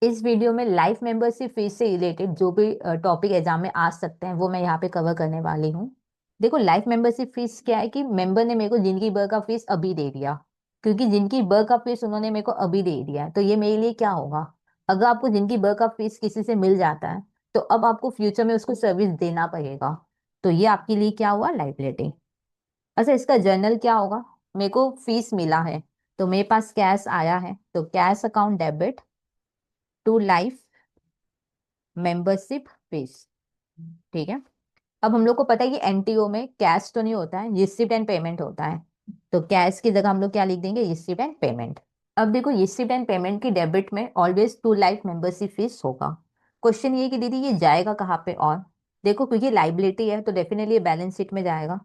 इस वीडियो में life membership fees से रिलेटेड जो भी टॉपिक एग्जाम में आ सकते हैं वो मैं यहाँ पे कवर करने वाली हूँ। देखो, लाइफ मेंबरशिप फीस क्या है कि मेंबर ने मेरे को जिंदगी भर का फीस अभी दे दिया, क्योंकि जिंदगी भर का फीस उन्होंने मेरे को अभी दे दिया है, तो ये मेरे लिए क्या होगा। अगर आपको जिंदगी भर का फीस किसी से मिल जाता है तो अब आपको फ्यूचर में उसको सर्विस देना पड़ेगा। तो ये आपके लिए क्या हुआ, लाइबिलिटी। अच्छा, इसका जर्नल क्या होगा। मेरे को फीस मिला है तो मेरे पास कैश आया है, तो cash account debit to life membership fees. ठीक है। अब हम लोग को पता है कि एनटीओ में कैश तो नहीं होता है, रिसिप्ट एंड पेमेंट होता है। तो कैश की जगह हम लोग क्या लिख देंगे, रिसिप्ट एंड पेमेंट। अब देखो, रिसिप्ट एंड पेमेंट की डेबिट में always to life membership fees होगा। क्वेश्चन ये कि दीदी ये जाएगा कहाँ पे, और देखो क्योंकि लाइबिलिटी है तो डेफिनेटली बैलेंस शीट में जाएगा।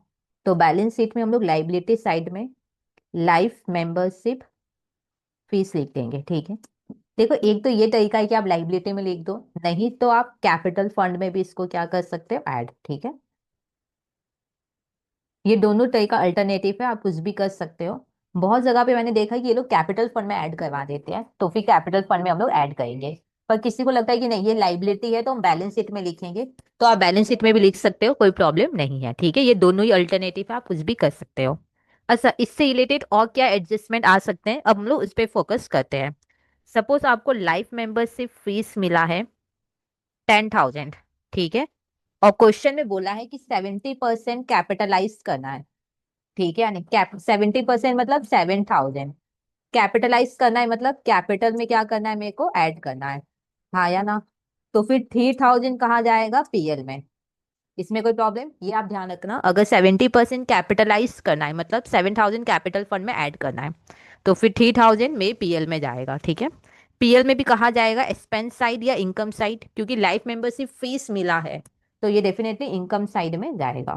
तो बैलेंस शीट में हम लोग लाइबिलिटी साइड में लाइफ मेंबरशिप फीस लिख देंगे। ठीक है। देखो, एक तो ये तरीका है कि आप लाइबिलिटी में लिख दो, नहीं तो आप कैपिटल फंड में भी इसको क्या कर सकते हो, ऐड। ठीक है। ये दोनों तरीका अल्टरनेटिव है, आप कुछ भी कर सकते हो। बहुत जगह पे मैंने देखा है कि ये लोग कैपिटल फंड में ऐड करवा देते हैं, तो फिर कैपिटल फंड में हम लोग ऐड करेंगे। पर किसी को लगता है कि नहीं ये लाइबिलिटी है तो हम बैलेंस शीट में लिखेंगे, तो आप बैलेंस शीट में भी लिख सकते हो, कोई प्रॉब्लम नहीं है। ठीक है, ये दोनों ही अल्टरनेटिव है, आप कुछ भी कर सकते हो। अच्छा, इससे रिलेटेड और क्या एडजस्टमेंट आ सकते हैं, अब हम लोग इस पे फोकस करते हैं। सपोज आपको लाइफ मेंबरशिप फीस मिला है 10,000। ठीक है। और क्वेश्चन में बोला है कि 70% कैपिटलाइज करना है। ठीक है, यानी कैप 70% मतलब 7,000 कैपिटलाइज करना है, मतलब कैपिटल में क्या करना है, मेरे को ऐड करना है। हाँ या ना। तो फिर 3,000 कहाँ जाएगा, पीएल में। इसमें कोई प्रॉब्लम, ये आप ध्यान रखना, अगर 70% कैपिटलाइज करना है मतलब 7,000 कैपिटल फंड में ऐड करना है, तो फिर 3,000 में पीएल में जाएगा। ठीक है। पीएल में भी कहाँ जाएगा, एक्सपेंस साइड या इनकम साइड, क्योंकि लाइफ मेंबरशिप फीस मिला है तो ये डेफिनेटली इनकम साइड में जाएगा।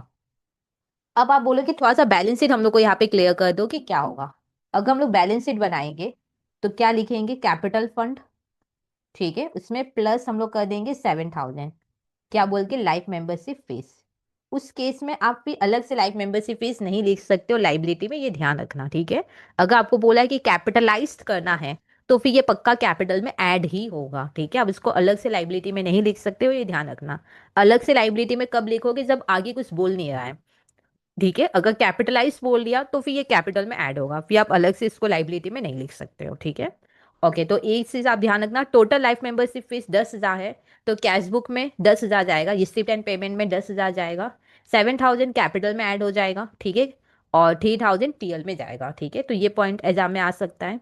अब आप बोलो कि थोड़ा सा बैलेंस शीट हम लोग को यहाँ पे क्लियर कर दो कि क्या होगा। अगर हम लोग बैलेंस शीट बनाएंगे तो क्या लिखेंगे, कैपिटल फंड। ठीक है, उसमें प्लस हम लोग कर देंगे 7,000, क्या बोल के, लाइफ मेंबरशिप फीस। उस केस में आप भी अलग से लाइफ मेंबरशिप फीस नहीं लिख सकते हो लाइबिलिटी में, ये ध्यान रखना। ठीक है। अगर आपको बोला है कि कैपिटलाइज करना है तो फिर ये पक्का कैपिटल में ऐड ही होगा। ठीक है, अब इसको अलग से लाइबिलिटी में नहीं लिख सकते हो, ये ध्यान रखना। अलग से लाइबिलिटी में कब लिखोगे, जब आगे कुछ बोल नहीं रहा है। ठीक है, अगर कैपिटलाइज बोल दिया तो फिर ये कैपिटल में ऐड होगा, फिर आप अलग से इसको लाइबिलिटी में नहीं लिख सकते हो। ठीक है। ओके, तो एक चीज आप ध्यान रखना, टोटल लाइफ मेंबरशिप फीस 10,000 है, तो कैश बुक में 10,000 जाएगा, रिसिप्ट एंड पेमेंट में 10,000 जाएगा, 7,000 कैपिटल में ऐड हो जाएगा। ठीक है। और 3,000 टीएल में जाएगा। ठीक है, तो ये पॉइंट एग्जाम में आ सकता है।